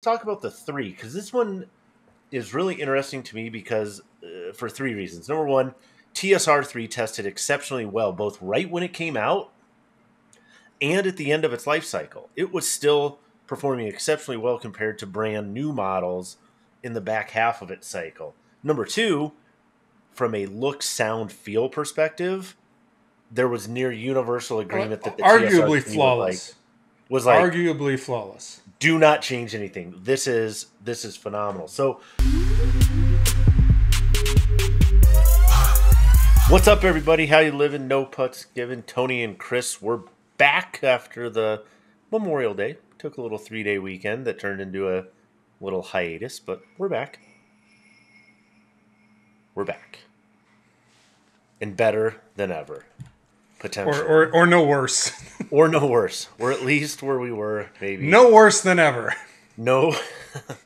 talk about the three because this one is really interesting to me because for three reasons. Number one, TSR3 tested exceptionally well, both right when it came out and at the end of its life cycle. It was still performing exceptionally well compared to brand new models in the back half of its cycle. Number two, from a look, sound, feel perspective, there was near universal agreement that the Arguably TSR3 flawless. was like Arguably flawless. do not change anything. This is phenomenal. So what's up, everybody? How you living? No putts given. Tony and Chris, we're back after the Memorial Day. Took a little 3-day weekend that turned into a little hiatus, but we're back. We're back. And better than ever. Potentially. Or no worse. Or no worse. We're at least where we were, maybe. No worse than ever. No.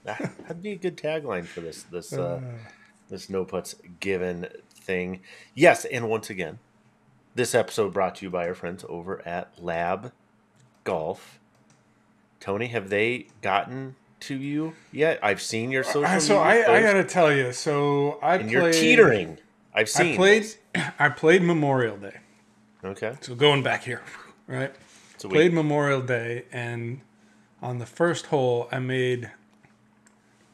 That'd be a good tagline for this no putts given thing. Yes, and once again, this episode brought to you by our friends over at Lab Golf. Tony, have they gotten to you yet? I've seen your social media. So I gotta tell you. So you're teetering. I've seen. I played Memorial Day. Okay. So going back here, right? Played Memorial Day, and on the first hole, I made,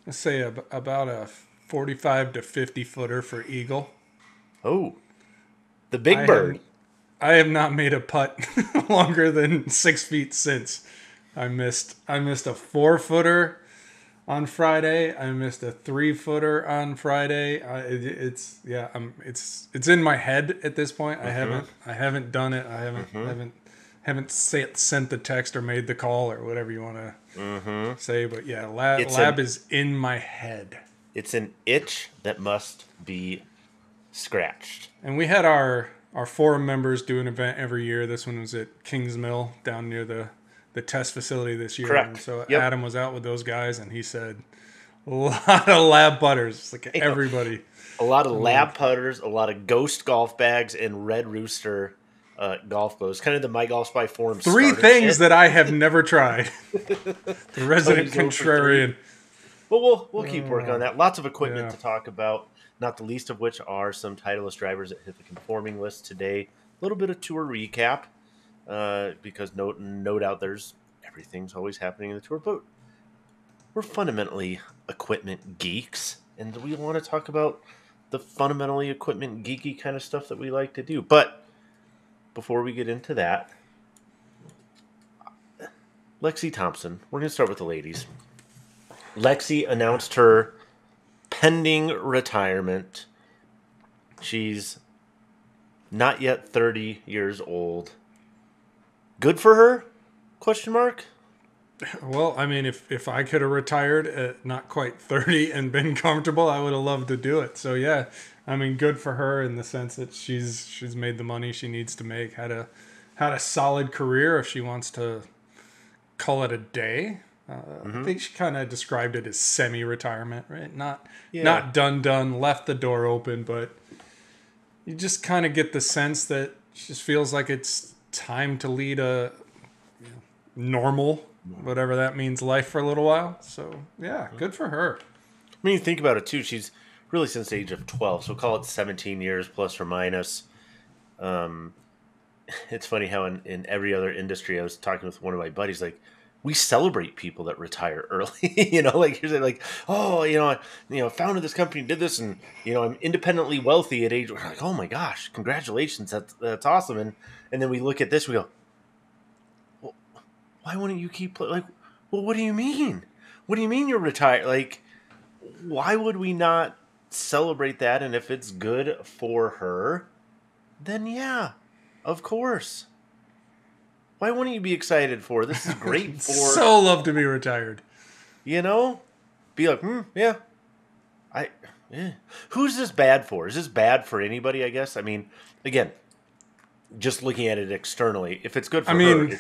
let's say, about a 45 to 50 footer for eagle. Oh, the big bird. I have not made a putt longer than 6 feet since. I missed a 4-footer on Friday. I missed a 3-footer on Friday. It's in my head at this point. I haven't done it. I haven't sent the text or made the call or whatever you want to say. But yeah, lab is in my head. It's an itch that must be scratched. And we had our forum members do an event every year. This one was at Kings Mill down near the test facility this year. Correct. And so Adam was out with those guys, and he said a lot of lab putters. It's like everybody. A lot of lab putters, a lot of Ghost golf bags, and Red Rooster golf gloves. Kind of the My Golf Spy forum. 3 things that I have never tried. The resident contrarian. But we'll keep working on that. Lots of equipment to talk about, not the least of which are some Titleist drivers that hit the conforming list today. A little bit of tour recap, because no doubt everything's always happening in the tour. But we're fundamentally equipment geeks, and we want to talk about the fundamentally equipment geeky kind of stuff that we like to do. But before we get into that, Lexi Thompson, we're going to start with the ladies. Lexi announced her pending retirement. She's not yet 30 years old. Good for her? Question mark. Well, I mean, if I could have retired at not quite 30 and been comfortable, I would have loved to do it. So yeah, I mean, good for her in the sense that she's made the money she needs to make, had a solid career if she wants to call it a day. I think she kind of described it as semi-retirement, right? Not done, left the door open, but you just kind of get the sense that she just feels like it's time to lead a normal, whatever that means, life for a little while. So yeah, good for her. I mean, you think about it too. She's really since the age of 12, so call it 17 years plus or minus. It's funny how in every other industry, I was talking with one of my buddies, like, we celebrate people that retire early, like you're like, oh, I founded this company, did this, and I'm independently wealthy at age. We're like, oh my gosh, congratulations, that's awesome. And then we look at this, we go, well, why wouldn't you keep like? Well, what do you mean? What do you mean you're retired? Like, why would we not celebrate that? And if it's good for her, then yeah, of course. Why wouldn't you be excited for? This is great for... So love to be retired. Be like, yeah. Who's this bad for? Is this bad for anybody, I guess? I mean, again, just looking at it externally, if it's good for her...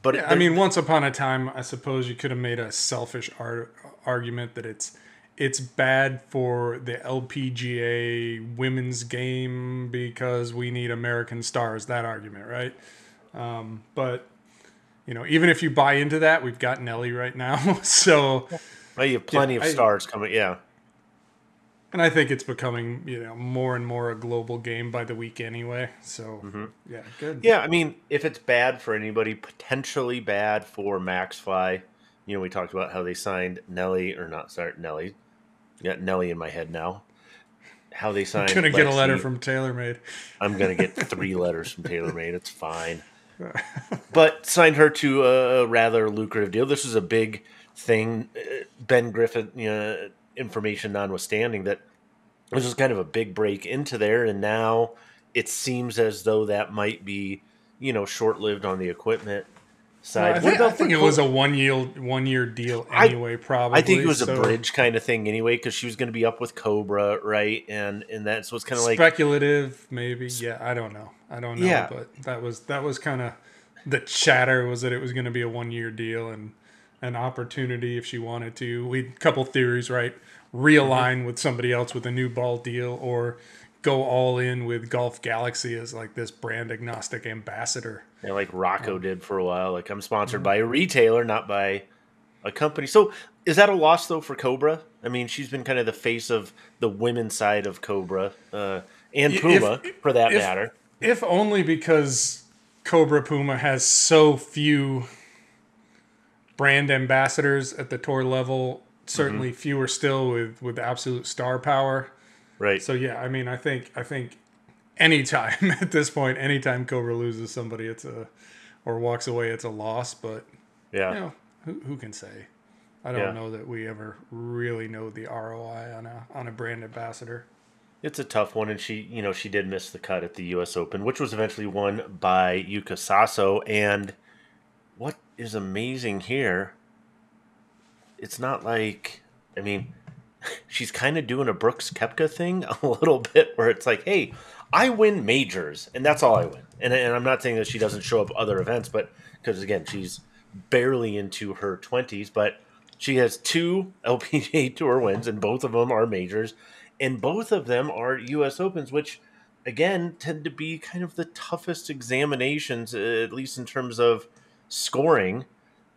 once upon a time, I suppose you could have made a selfish argument that it's bad for the LPGA women's game because we need American stars, that argument, right? But even if you buy into that, we've got Nelly right now. So, Well, you have plenty of stars coming. Yeah. And I think it's becoming, more and more a global game by the week anyway. So, yeah, good. Yeah, I mean, if it's bad for anybody, potentially bad for MaxFly. We talked about how they signed Nelly, or not, sorry, Nelly. Got Nelly in my head now. How they signed I'm going to get a letter Lexi. from TaylorMade. I'm going to get 3 letters from TaylorMade. It's fine. But signed her to a rather lucrative deal. This is a big thing. Ben Griffin, information notwithstanding, that this was kind of a big break into there, and now it seems as though that might be, short-lived on the equipment side. I think it was a one-year deal anyway. Probably. I think it was a bridge kind of thing anyway, because she was going to be up with Cobra, right? And that, so it's kind of like speculative, maybe. Yeah, I don't know. Yeah. But that was kind of the chatter, was that it was going to be a one-year deal and an opportunity if she wanted to. We couple theories, right? Realign with somebody else with a new ball deal, or go all in with Golf Galaxy as like this brand agnostic ambassador. Yeah, like Rocco did for a while. Like, I'm sponsored by a retailer, not by a company. So is that a loss, though, for Cobra? I mean, she's been kind of the face of the women's side of Cobra, and Puma, for that matter. If only because Cobra Puma has so few brand ambassadors at the tour level, certainly fewer still with absolute star power. Right. So, yeah, I mean, I think anytime at this point, anytime Cobra loses somebody, or walks away, it's a loss. But yeah, who can say? I don't know that we ever really know the ROI on a brand ambassador. It's a tough one, and she did miss the cut at the U.S. Open, which was eventually won by Yuka Saso. And what is amazing here, it's not like, I mean, she's kind of doing a Brooks Koepka thing a little bit, where it's like, hey, I win majors, and that's all I win. And I'm not saying that she doesn't show up other events, but because, again, she's barely into her 20s, but she has 2 LPGA Tour wins, and both of them are majors, and both of them are U.S. Opens, which, again, tend to be kind of the toughest examinations, at least in terms of scoring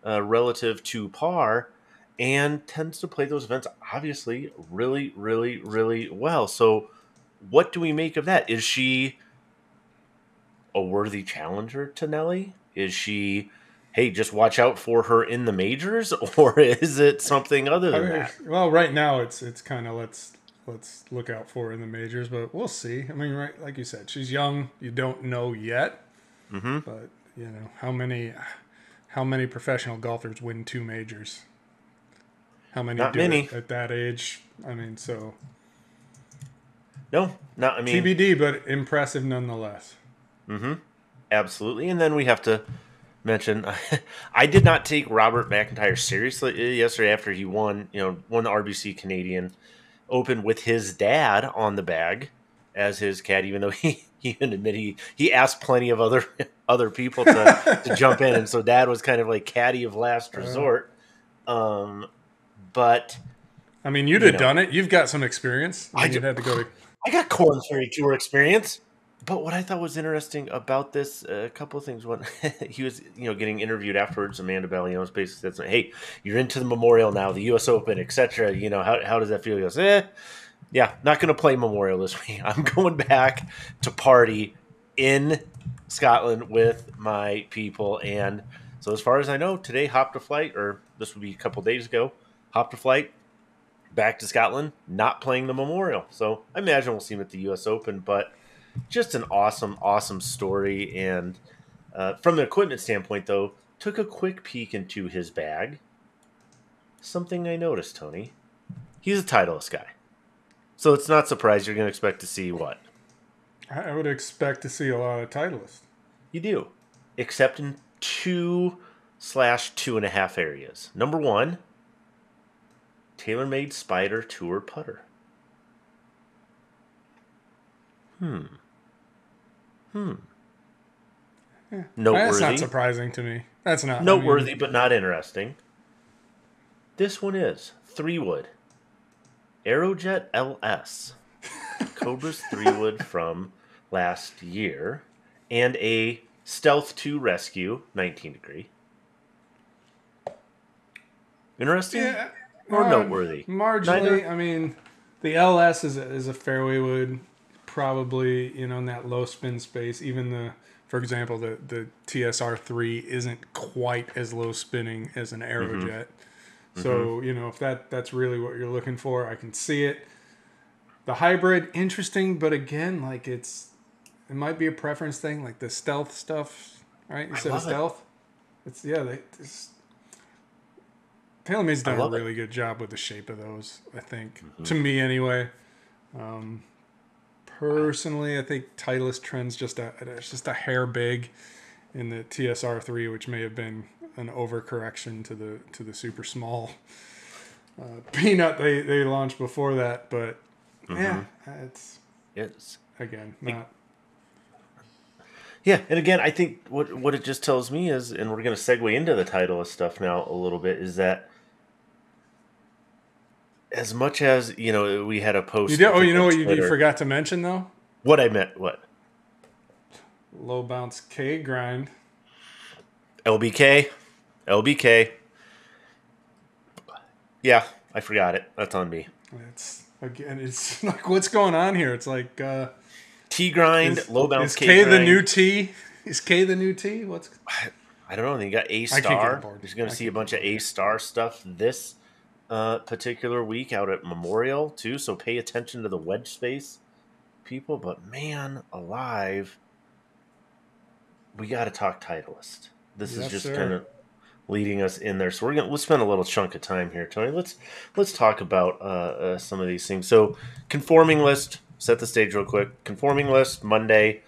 relative to par, and tends to play those events, obviously, really, really, really well. So what do we make of that? Is she a worthy challenger to Nelly? Is she, hey, just watch out for her in the majors? Or is it something other than that? Well, right now it's kind of let's look out for her in the majors, but we'll see. I mean, right, like you said, she's young. You don't know yet. But, how many professional golfers win 2 majors? How many Not do many. it at that age? I mean, so... No, not, I mean... TBD, but impressive nonetheless. Absolutely. And then we have to mention, I did not take Robert McIntyre seriously yesterday after he won the RBC Canadian Open with his dad on the bag as his caddy, even though he even admitted he asked plenty of other people to jump in. And so dad was kind of like caddy of last resort. But I mean, you'd have done it. You've got some experience. You'd have to go to... I got Corn Ferry Tour experience. But what I thought was interesting about this, a couple of things. One, he was, getting interviewed afterwards. Amanda Ballinos basically said, "Hey, you're into the Memorial now, the U.S. Open, etc. How does that feel?" He goes, yeah, not going to play Memorial this week. I'm going back to party in Scotland with my people." And so, as far as I know, today hopped a flight, or this would be a couple of days ago, hopped a flight back to Scotland, not playing the Memorial. So I imagine we'll see him at the U.S. Open, but just an awesome, awesome story. And from the equipment standpoint, though, took a quick peek into his bag. Something I noticed, Tony. He's a Titleist guy. So it's not surprised you're going to expect to see what? I would expect to see a lot of Titleists. You do. Except in 2/2.5 areas. Number 1, TaylorMade Spider Tour putter. Yeah. Noteworthy. That's not surprising to me. That's not noteworthy, but not interesting. This one is 3-wood Aerojet LS, Cobra's 3-wood from last year, and a Stealth 2 Rescue 19 degree. Interesting Yeah, or noteworthy? marginally. Neither. I mean, the LS is a fairway wood, probably in that low spin space. Even for example, the TSR3 isn't quite as low spinning as an Mm-hmm. Aerojet. Mm-hmm. So if that's really what you're looking for, I can see it. The hybrid, interesting, but again, like it might be a preference thing, like the stealth stuff, right? I Instead of love it. stealth, TaylorMade's I done a love it. really good job with the shape of those. I think, Mm-hmm. to me anyway. Personally, I think Titleist trends it's just a hair big in the TSR3, which may have been an overcorrection to the super small peanut they launched before that. But Mm-hmm. yeah, it's It's again it, not. yeah, and again, I think what it just tells me is, and we're going to segue into the Titleist stuff now a little bit, is that as much as we had a You post, did. I Oh, think you know on what you Twitter. forgot to mention though? What I meant, what Low bounce K grind. LBK, LBK. Yeah, I forgot it. That's on me. It's like what's going on here? It's like T grind, is low bounce is K K the new grind. T? Is K the new T? What's I don't know. Then you got A I can't get star. aboard. You're going to I see a can't get bunch of aboard A here. star stuff this particular week out at Memorial too. So pay attention to the wedge space, people. But man, alive, we got to talk Titleist. This is Yes, just kind sir. of leading us in there. So let's spend a little chunk of time here, Tony. Let's talk about some of these things. So conforming list. Set the stage real quick. Conforming list Monday.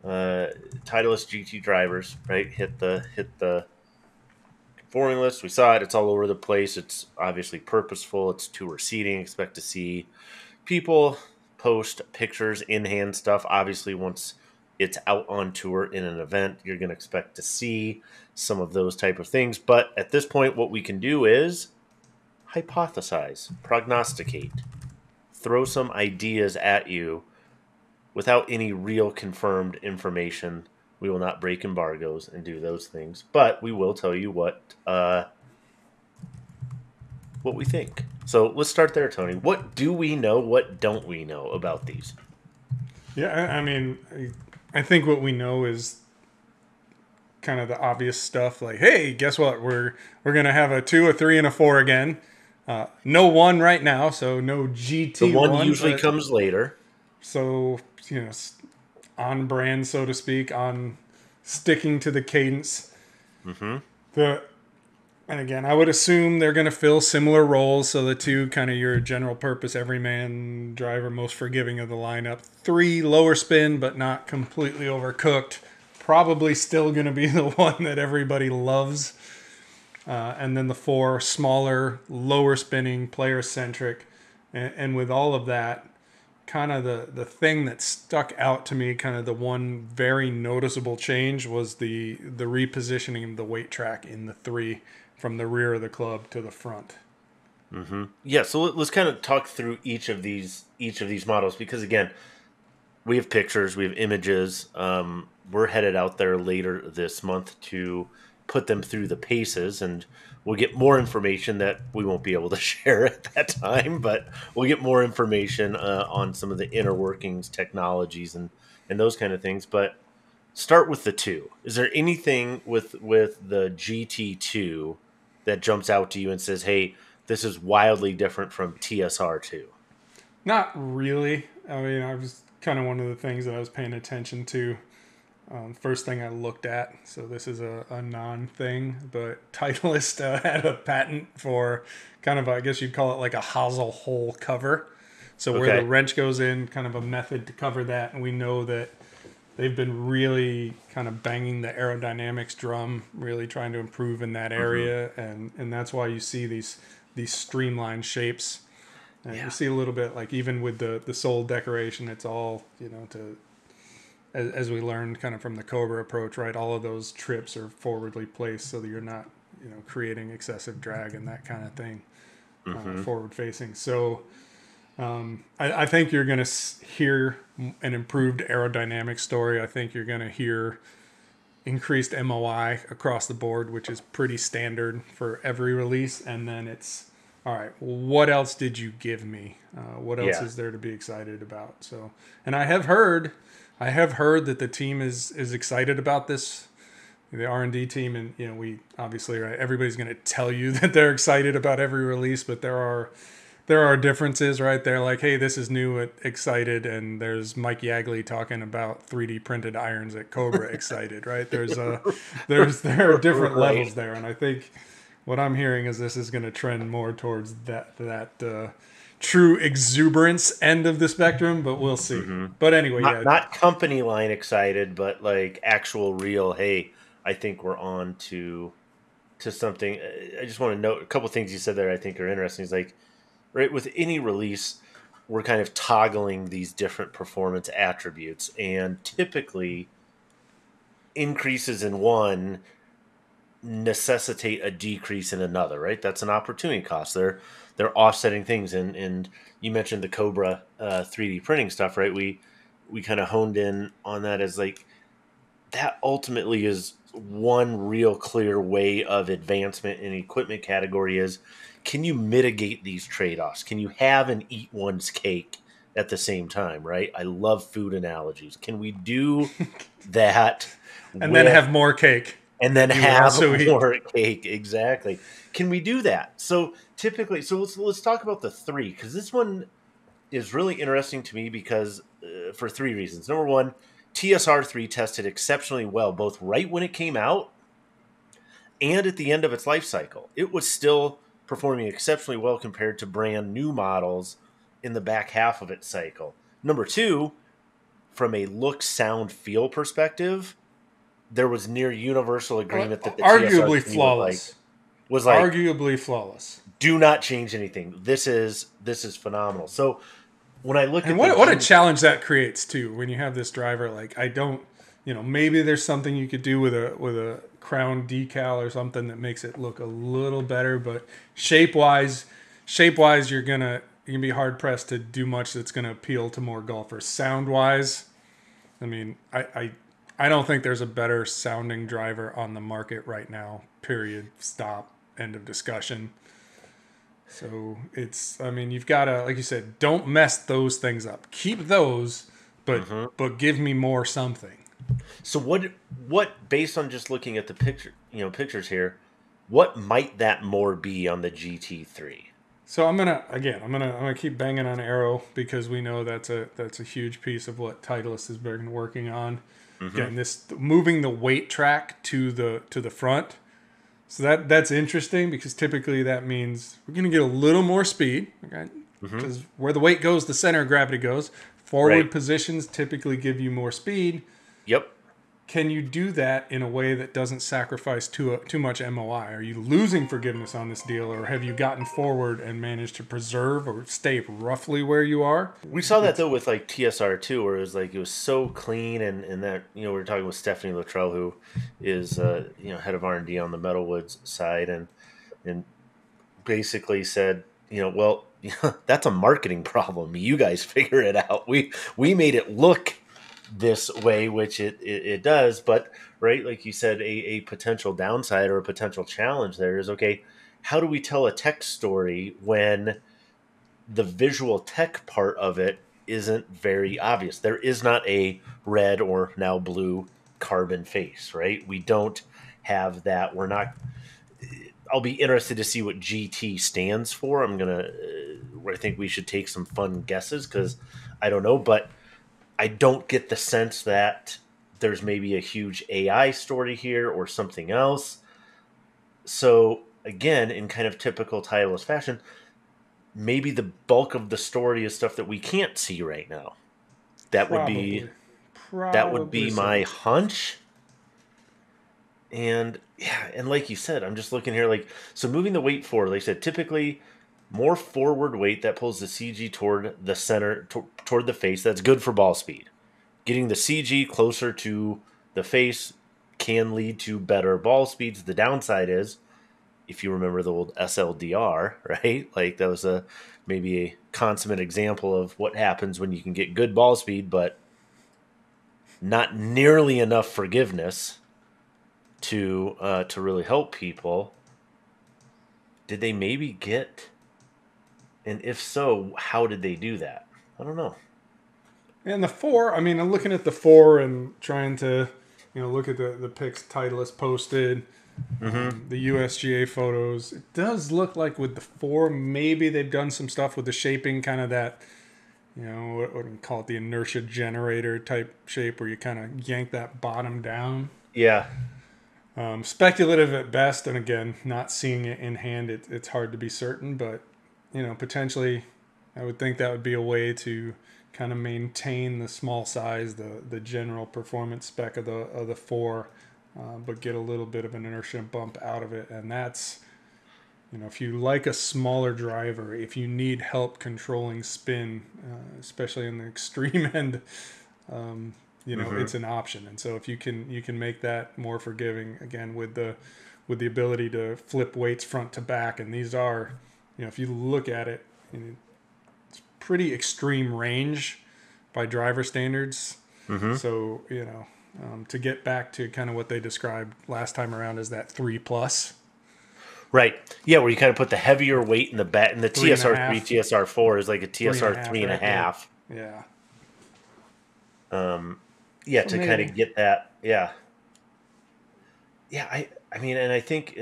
Titleist GT drivers, right? Hit the conforming list. We saw it. It's all over the place. It's obviously purposeful. It's tour seating. Expect to see people post pictures, in hand stuff. Obviously, once it's out on tour in an event, you're going to expect to see some of those type of things. But at this point, what we can do is hypothesize, prognosticate, throw some ideas at you without any real confirmed information. We will not break embargoes and do those things, but we will tell you what we think. So let's start there, Tony. What do we know? What don't we know about these? Yeah, I mean, I think what we know is kind of the obvious stuff. Like, hey, guess what? We're gonna have a 2, a 3, and a 4 again. No 1 right now, so no The GT one one, usually but comes later. so on brand, so to speak, on sticking to the cadence. Mm-hmm. The And again, I would assume they're going to fill similar roles. So the 2, kind of your general purpose, everyman driver, most forgiving of the lineup. 3, lower spin, but not completely overcooked. Probably still going to be the one that everybody loves. And then the 4, smaller, lower spinning, player centric. And with all of that, kind of the thing that stuck out to me, kind of the one very noticeable change was the repositioning of the weight track in the 3 from the rear of the club to the front. Mm-hmm. Yeah, so let's kind of talk through each of these models, because again, we have pictures, we have images. We're headed out there later this month to put them through the paces, and we'll get more information that we won't be able to share at that time. But we'll get more information on some of the inner workings, technologies, and those kind of things. But start with the 2. Is there anything with the GT2 that jumps out to you and says, "Hey, this is wildly different from TSR2"? Not really. I mean, I was kind of one of the things that I was paying attention to. First thing I looked at, so this is a non thing, but Titleist had a patent for kind of, I guess you'd call it like a hosel hole cover. So where the Okay. wrench goes in, kind of a method to cover that. And we know that they've been really kind of banging the aerodynamics drum, really trying to improve in that Mm-hmm. area, and that's why you see these streamlined shapes. And you Yeah. see a little bit like even with the sole decoration, it's all to as we learned kind of from the Cobra approach, right? All of those trips are forwardly placed so that you're not creating excessive drag and that kind of thing, Mm-hmm. forward facing. So I think you're going to hear an improved aerodynamic story. I think you're going to hear increased MOI across the board, which is pretty standard for every release. And then it's, all right, what else did you give me? What else Yeah. is there to be excited about? So, and I have heard that the team is excited about this, the R&D team, and we obviously, right, everybody's going to tell you that they're excited about every release, but there are differences, right? They're like, hey, this is new, excited, and there's Mike Yagley talking about 3D printed irons at Cobra, excited, right? There are different Right. levels there, and I think what I'm hearing is this is going to trend more towards that true exuberance end of the spectrum, but we'll see. But anyway, Not yeah, not company line excited, but like actual real. Hey, I think we're on to something. I just want to note a couple things you said there. I think are interesting. Is like right with any release, we're kind of toggling these different performance attributes, and typically increases in one necessitate a decrease in another, right? That's an opportunity cost. They're offsetting things, and you mentioned the Cobra 3D printing stuff, right? We kind of honed in on that as like that ultimately is one real clear way of advancement in equipment category is can you mitigate these trade-offs? Can you have and eat one's cake at the same time, right? I love food analogies. Can we do that and then with have more cake and then that you would have also eat. more cake? Exactly. Can we do that? So typically, so let's talk about the three because this one is really interesting to me because for three reasons. Number one, TSR3 tested exceptionally well, both right when it came out and at the end of its life cycle. It was still performing exceptionally well compared to brand new models in the back half of its cycle. Number two, from a look, sound, feel perspective, there was near universal agreement that the Arguably TSR3 flawless. was like Arguably flawless. do not change anything. This is phenomenal. So when I look And at the what a challenge that creates too when you have this driver. Like I don't, maybe there's something you could do with a crown decal or something that makes it look a little better, but shape wise, you're gonna be hard pressed to do much that's gonna appeal to more golfers. Sound wise, I mean, I don't think there's a better sounding driver on the market right now. Period. Stop. End of discussion. So I mean, you've got to, like you said, don't mess those things up. Keep those, but give me more something. So what based on just looking at the pictures here, what might that more be on the GT3? So I'm gonna keep banging on Arrow because we know that's a huge piece of what Titleist has been working on. Again, this moving the weight track to the front. So that's interesting because typically that means we're going to get a little more speed, okay? Because where the weight goes, the center of gravity goes. Forward Right. positions typically give you more speed. Yep. Can you do that in a way that doesn't sacrifice too much MOI? Are you losing forgiveness on this deal, or have you gotten forward and managed to preserve or stay roughly where you are? We saw that though with like TSR2 where it was so clean and that we were talking with Stephanie Luttrell who is head of R&D on the Metalwoods side and basically said, well, that's a marketing problem. You guys figure it out. We made it look this way, which it does, but right, like you said, a potential downside or a potential challenge there is okay, how do we tell a tech story when the visual tech part of it isn't very obvious? There is not a red or now blue carbon face, right? We don't have that. We're not. I'll be interested to see what GT stands for. I think we should take some fun guesses because I don't know, but I don't get the sense that there's maybe a huge AI story here or something else. So again, in kind of typical Titleist fashion, maybe the bulk of the story is stuff that we can't see right now. That would be Probably so. my hunch. And yeah, and like you said, I'm just looking here so moving the weight forward, like I said, typically more forward weight that pulls the CG toward the center, toward the face. That's good for ball speed. Getting the CG closer to the face can lead to better ball speeds. The downside is, if you remember the old SLDR, right? Like that was maybe a consummate example of what happens when you can get good ball speed, but not nearly enough forgiveness. to really help people. Did they maybe get, and if so, how did they do that? I don't know. And the 4, I mean, I'm looking at the 4 and trying to, look at the pics Titleist posted, the USGA photos. It does look like with the 4, maybe they've done some stuff with the shaping, kind of that, what do you call it, the inertia generator type shape where you kind of yank that bottom down. Yeah. Speculative at best, and again, not seeing it in hand, it's hard to be certain, but, potentially I would think that would be a way to kind of maintain the small size, the general performance spec of the 4, but get a little bit of an inertia bump out of it. And that's, if you like a smaller driver, if you need help controlling spin, especially in the extreme end, it's an option. And so if you can make that more forgiving, again, with the ability to flip weights front to back, and these are, if you look at it, pretty extreme range by driver standards. So, to get back to kind of what they described last time around as that 3+. Right. Yeah, where you kind of put the heavier weight in the back, and the TSR3, TSR4 is like a TSR 3.5. Yeah. Yeah, so to kind of get that. Yeah. Yeah, I mean, and I think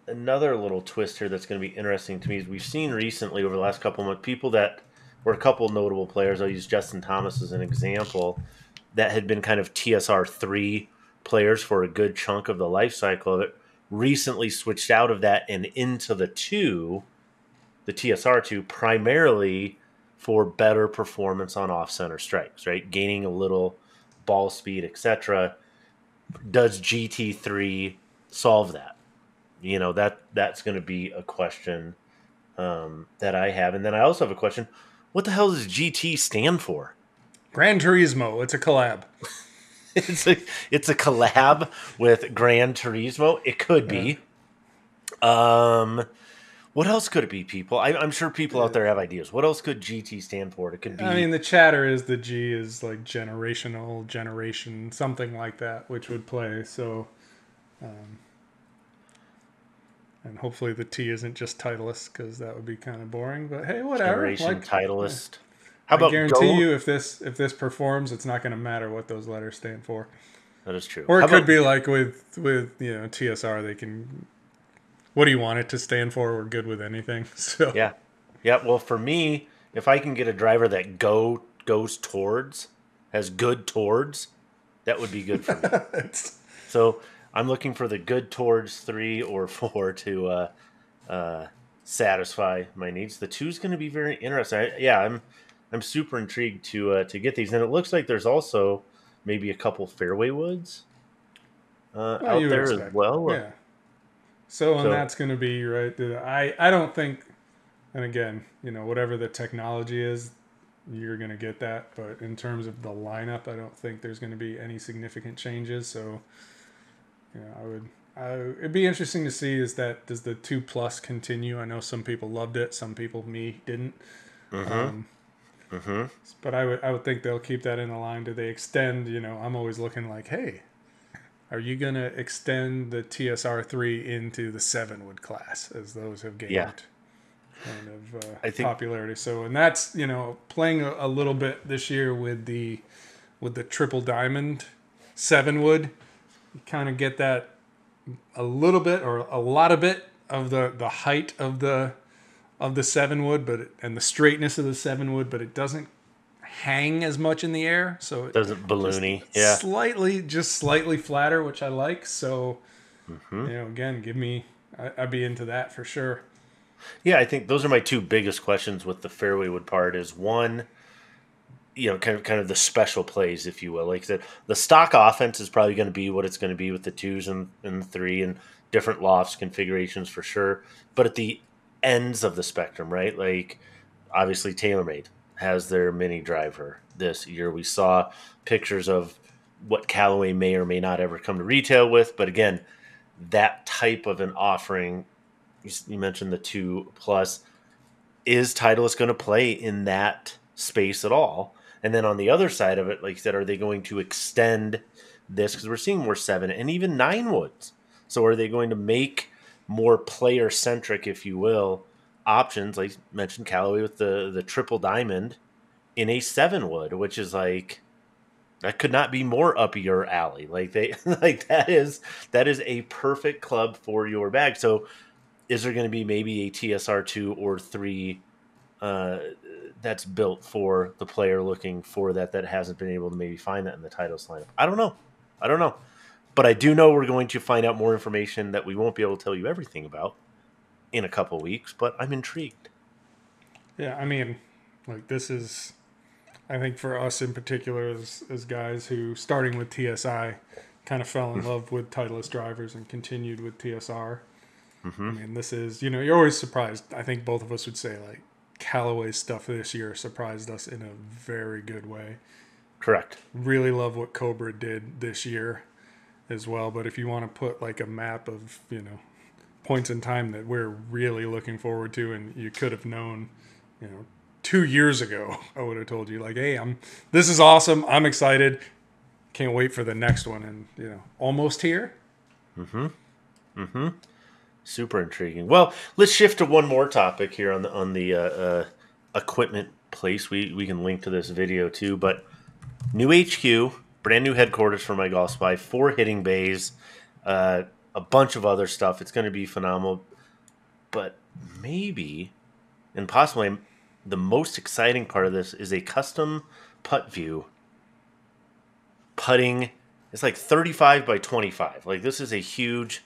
another little twist here that's going to be interesting to me is we've seen recently over the last couple of months people that were a couple notable players. I'll use Justin Thomas as an example, that had been kind of TSR3 players for a good chunk of the life cycle of it, recently switched out of that and into the TSR2, primarily for better performance on off-center strikes, right? Gaining a little ball speed, etc. Does GT3 solve that? That's going to be a question that I have. And then I also have a question. What the hell does GT stand for? Gran Turismo. It's a collab. It's a collab with Gran Turismo. It could be. What else could it be, people? I'm sure people out there have ideas. What else could GT stand for? It could be. I mean, the chatter is the G is like generation, something like that, which would play. So, and hopefully the T isn't just Titleist, because that would be kind of boring. But hey, whatever. Generation Titleist. How about I guarantee you, if this performs, it's not going to matter what those letters stand for. That is true. Or it could be like with TSR, they can. What do you want it to stand for? We're good with anything. So yeah. Well, for me, if I can get a driver that goes towards, has good towards, that would be good for me. So I'm looking for the good towards 3 or 4 to satisfy my needs. The 2 is going to be very interesting. I'm super intrigued to get these, and it looks like there's also maybe a couple fairway woods out there as well. Yeah. So that's going to be right. I don't think, and again, whatever the technology is, you're going to get that. But in terms of the lineup, I don't think there's going to be any significant changes. So, it'd be interesting to see does the 2+ continue? I know some people loved it, some people didn't. But I would think they'll keep that in the line. Do they extend? I'm always looking like, hey, are you going to extend the TSR3 into the 7-wood class, as those have gained kind of popularity? So, and that's, playing a little bit this year with the triple diamond 7-wood, you kind of get that a little bit or a lot of it of the height of the 7-wood, and the straightness of the 7-wood, but it doesn't hang as much in the air, so it doesn't balloony. Slightly flatter, which I like. So, again, I'd be into that for sure. Yeah, I think those are my 2 biggest questions with the fairway wood part. Is one, kind of the special plays, if you will. Like I said, the stock offense is probably going to be what it's going to be with the 2s and the 3 and different lofts configurations for sure. But at the ends of the spectrum, right? Like obviously TaylorMade has their mini driver this year. We saw pictures of what Callaway may or may not ever come to retail with, but again, that type of an offering, you mentioned the 2+, is Titleist going to play in that space at all? And then on the other side of it, like you said, are they going to extend this? Because we're seeing more 7 and even 9 woods So are they going to make more player centric, if you will, options? Like you mentioned Callaway with the triple diamond in a 7 wood, which is like that could not be more up your alley. Like they like that is a perfect club for your bag. So is there going to be maybe a TSR 2 or 3 uh, that's built for the player looking for that hasn't been able to maybe find that in the Titleist lineup? I don't know. I don't know. But I do know we're going to find out more information that we won't be able to tell you everything about in a couple weeks, but I'm intrigued. Yeah, I mean, like this is, I think for us in particular, as guys who starting with TSI, kind of fell in love with Titleist drivers and continued with TSR. I Mm-hmm. mean, this is, you're always surprised. I think both of us would say like Callaway's stuff this year surprised us in a very good way. Correct. Really love what Cobra did this year as well. But if you want to put like a map of, points in time that we're really looking forward to, and you could have known, 2 years ago, I would have told you like, hey, this is awesome. I'm excited. Can't wait for the next one. And, almost here. Mm-hmm. Mm-hmm. Super intriguing. Well, let's shift to one more topic here on the equipment place. We can link to this video too, but new HQ, brand new headquarters for My Golf Spy, 4 hitting bays, a bunch of other stuff. It's going to be phenomenal. But maybe, and possibly, the most exciting part of this is a custom putt view. Putting, it's like 35 by 25. Like this is a huge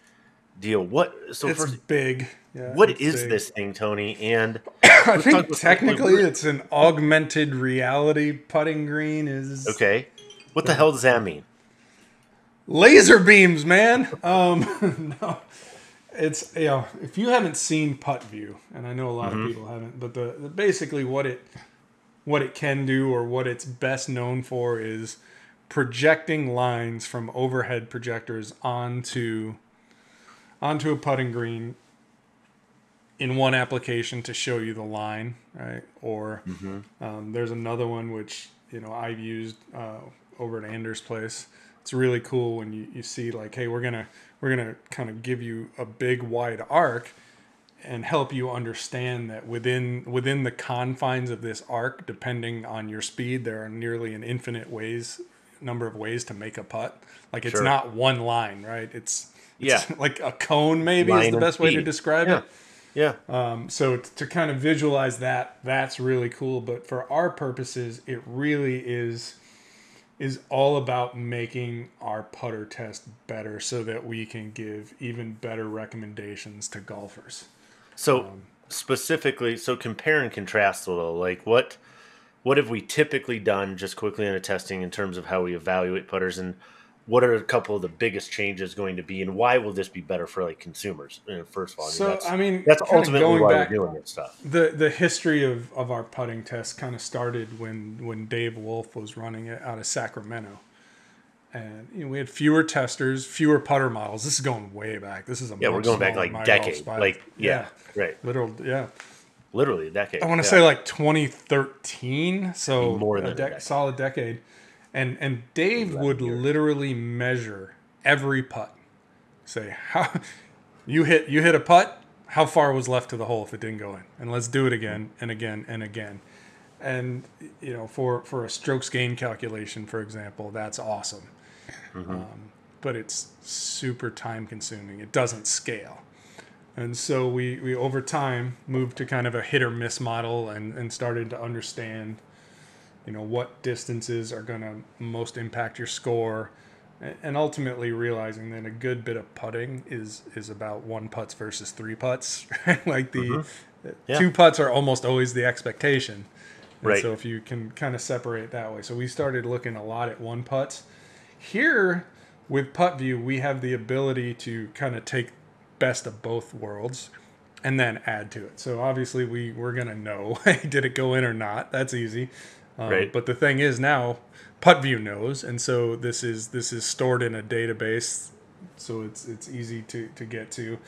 deal. What? So It's first, big. Yeah, what it's is big. this thing, Tony? And I let's talk think about technically it's an augmented reality putting green is okay. What the hell does that mean? laser beams, man. No, it's if you haven't seen Putt View, and I know a lot of people haven't, but the basically what it can do, or what it's best known for, is projecting lines from overhead projectors onto a putting green in one application to show you the line, right? Or there's another one which I've used over at Anders' place. It's really cool when you see like, hey, we're gonna kind of give you a big wide arc and help you understand that within the confines of this arc, depending on your speed, there are nearly an infinite number of ways to make a putt. Like it's Sure. not one line, right? It's Yeah. like a cone, maybe Line is the and best way to speed. describe Yeah. it. Yeah. So to kind of visualize that, that's really cool. But for our purposes, it really is all about making our putter test better so that we can give even better recommendations to golfers. So specifically, so compare and contrast a little. Like what have we typically done just quickly in a testing in terms of how we evaluate putters, and what are a couple of the biggest changes going to be, and why will this be better for like consumers? First of all, So that's kind of ultimately going why back, we're doing this stuff. the history of our putting test kind of started when Dave Wolf was running it out of Sacramento. And we had fewer testers, fewer putter models. This is going way back. This is a Yeah, we're much going back smaller like My decade. Golf Spy. Like right, literally a decade. I want to Yeah. say like 2013, so More than a decade. solid decade. And Dave would literally measure every putt. Say how you hit a putt, how far was left to the hole if it didn't go in, and let's do it again and again and again. And for a strokes gain calculation, for example, that's awesome. But it's super time consuming. It doesn't scale. And so we over time moved to kind of a hit or miss model and started to understand, what distances are going to most impact your score, and ultimately realizing that a good bit of putting is about 1 putts versus 3 putts. Like Yeah. 2 putts are almost always the expectation. And Right. so if you can kind of separate that way. So we started looking a lot at 1 putts. Here with Putt View, we have the ability to kind of take best of both worlds and then add to it. So obviously we're going to know, did it go in or not? That's easy. Right. But the thing is now Putt View knows. And so this is stored in a database. So it's easy to get to.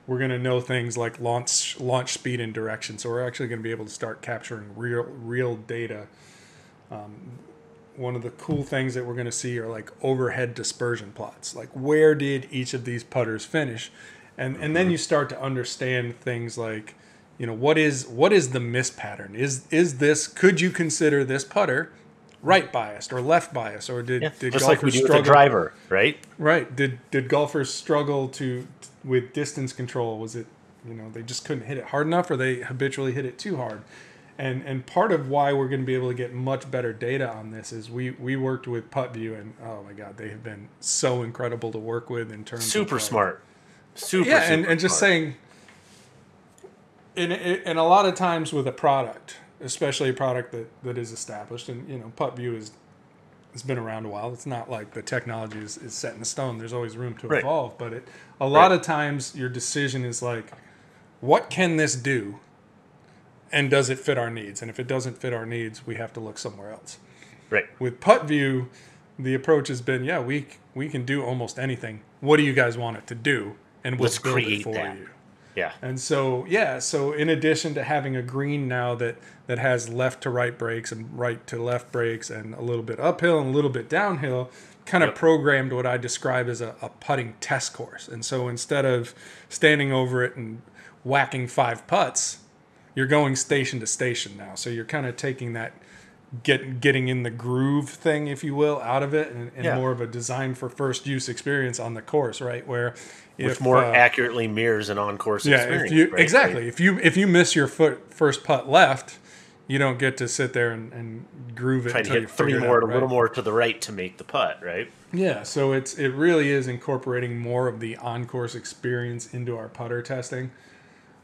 We're going to know things like launch speed and direction. So we're actually going to be able to start capturing real data one of the cool things that we're going to see are like overhead dispersion plots. Like where did each of these putters finish? And then you start to understand things like, you know, what is the miss pattern? Is this, could you consider this putter right biased or left biased, or did just golfers like we do with struggle? the driver, right? Right. Did golfers struggle with distance control? Was it, you know, they just couldn't hit it hard enough, or they habitually hit it too hard? And part of why we're going to be able to get much better data on this is we worked with PuttView, and oh my God, they have been so incredible to work with in terms Super of smart. Super and just smart. saying, and a lot of times with a product, especially a product that is established, and you know, PuttView has been around a while. It's not like the technology is set in stone. There's always room to evolve, but a lot of times your decision is like, what can this do? And does it fit our needs? And if it doesn't fit our needs, we have to look somewhere else. Right. With PuttView, the approach has been, yeah, we can do almost anything. What do you guys want it to do? And we'll build it for you. Yeah. And so, so in addition to having a green now that has left to right breaks and right to left breaks and a little bit uphill and a little bit downhill, kind of programmed what I describe as a putting test course. And so instead of standing over it and whacking 5 putts, you're going station to station now. So you're kind of taking that getting in the groove thing, if you will, out of it, and more of a design for first use experience on the course, right? Where with more accurately mirrors an on-course experience. Exactly. If you miss your first putt left, you don't get to sit there and groove it. Try to hit 3 more, a little more to the right to make the putt, right? Yeah. So it really is incorporating more of the on-course experience into our putter testing.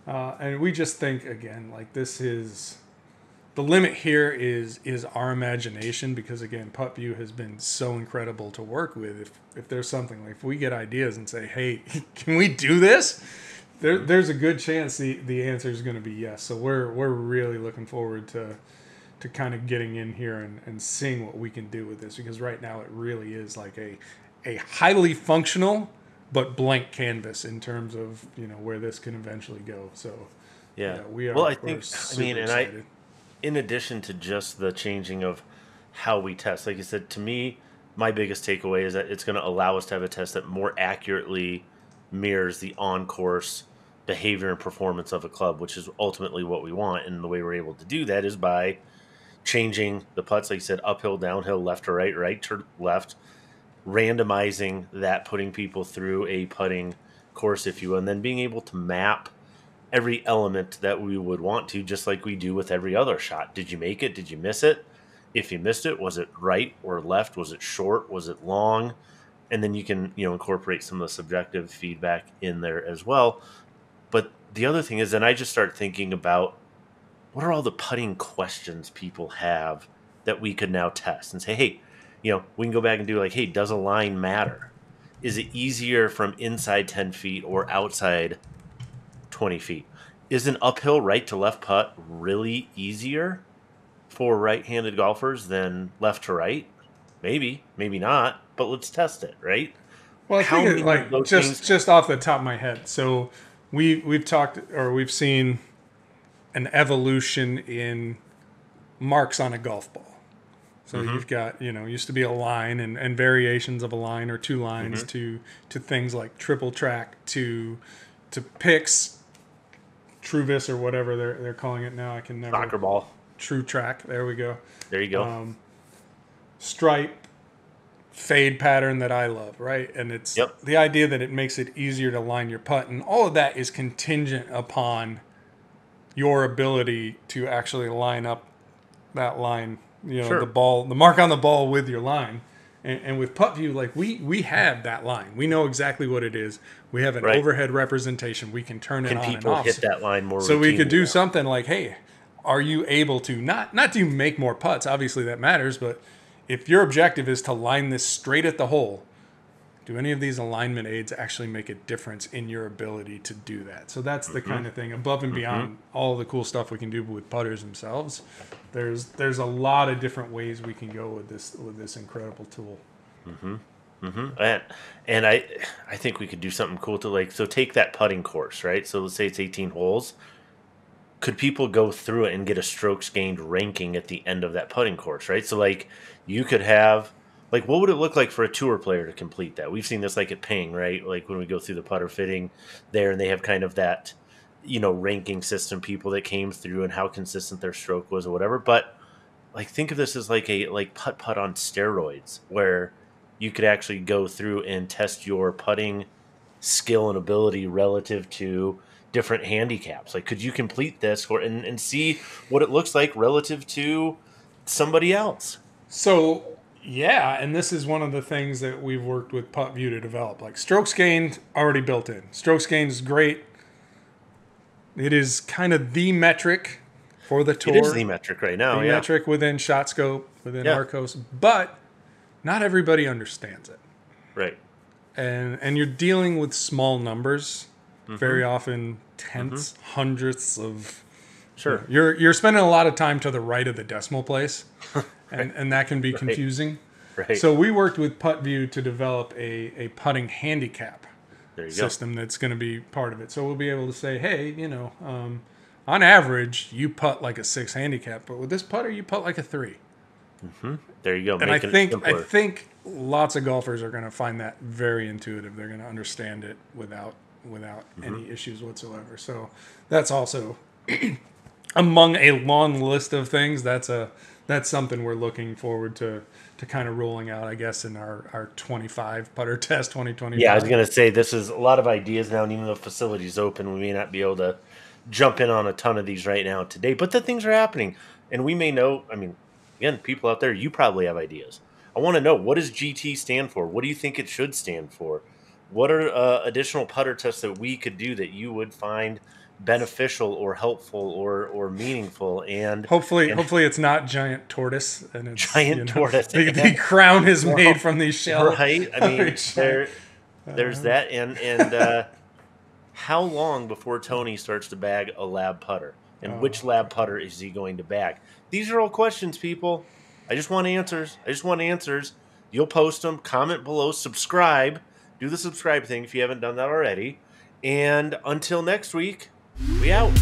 And we just think, again, like this is the limit here is our imagination, because again, PuttView has been so incredible to work with. If there's something like, if we get ideas and say, hey, can we do this? There's a good chance the answer is going to be yes. So we're really looking forward to kind of getting in here and seeing what we can do with this, because right now it really is like a highly functional but blank canvas in terms of, you know, where this can eventually go. So we are. Well, I think, excited. In addition to just the changing of how we test, like you said, to me, my biggest takeaway is that it's going to allow us to have a test that more accurately mirrors the on-course behavior and performance of a club, which is ultimately what we want. And the way we're able to do that is by changing the putts, like you said, uphill, downhill, left to right, right to left, randomizing that, putting people through a putting course, if you will, and then being able to map every element that we would want to, just like we do with every other shot. Did you make it? Did you miss it? If you missed it, was it right or left? Was it short? Was it long? And then you can, you know, incorporate some of the subjective feedback in there as well. But the other thing is, then I just start thinking about, what are all the putting questions people have that we could now test and say, hey, you know, we can go back and do like, hey, does a line matter? Is it easier from inside 10 feet or outside 20 feet? Is an uphill right to left putt really easier for right-handed golfers than left to right? Maybe, maybe not, but let's test it, right? Well, I think like just off the top of my head. So we've talked, or we've seen an evolution in marks on a golf ball. So you've got, you know, used to be a line and variations of a line or 2 lines to things like triple track to picks, Truvis or whatever they're calling it now. I can never. Soccer ball. True track. There we go. There you go. Stripe, fade pattern that I love, right? And it's the idea that it makes it easier to line your putt, and all of that is contingent upon your ability to actually line up that line. You know, the ball, the mark on the ball with your line. And with PuttView, like we have that line. We know exactly what it is. We have an overhead representation. We can turn it on and off. Can people hit that line more so we could do something like, hey, are you able to, not to make more putts, obviously that matters, but if your objective is to line this straight at the hole, do any of these alignment aids actually make a difference in your ability to do that? So that's the kind of thing, above and beyond all the cool stuff we can do with putters themselves. There's a lot of different ways we can go with this incredible tool. And I think we could do something cool to, like, so take that putting course, right? So let's say it's 18 holes. could people go through it and get a strokes gained ranking at the end of that putting course, right? So like you could have like what would it look like for a tour player to complete that? We've seen this like at Ping, right? Like when we go through the putter fitting there and they have kind of that, ranking system, people that came through and how consistent their stroke was or whatever. But like think of this as like a like putt on steroids where you could actually go through and test your putting skill and ability relative to different handicaps. Like, could you complete this and see what it looks like relative to somebody else? So, yeah, and this is one of the things that we've worked with PuttView to develop. Like, strokes gained already built in. Strokes gained is great. It is kind of the metric for the tour. It is the metric right now, the metric within ShotScope, within Arccos, but not everybody understands it. Right. And you're dealing with small numbers, very often tenths, hundredths of. Sure. You're spending a lot of time to the right of the decimal place, and that can be confusing. Right. So we worked with PuttView to develop a putting handicap system that's going to be part of it. So we'll be able to say, hey, on average, you putt like a 6 handicap, but with this putter, you putt like a 3. There you go. And I think lots of golfers are going to find that very intuitive. They're going to understand it without any issues whatsoever. So that's also among a long list of things. That's something we're looking forward to kind of rolling out, I guess, in our 25 putter test 2025. Yeah, I was going to say this is a lot of ideas now, and even though the facility's open, we may not be able to jump in on a ton of these right now today, but the things are happening, and we may know. I mean, again, people out there, you probably have ideas. I want to know, what does GT stand for? What do you think it should stand for? What are additional putter tests that we could do that you would find beneficial or helpful or meaningful? And hopefully it's not giant tortoise, and it's tortoise. The crown is made from these shells, right? I mean, there's that, and how long before Tony starts to bag a lab putter, and which lab putter is he going to bag? These are all questions, people. I just want answers. You'll post them, comment below, subscribe. Do the subscribe thing if you haven't done that already. And until next week, we out.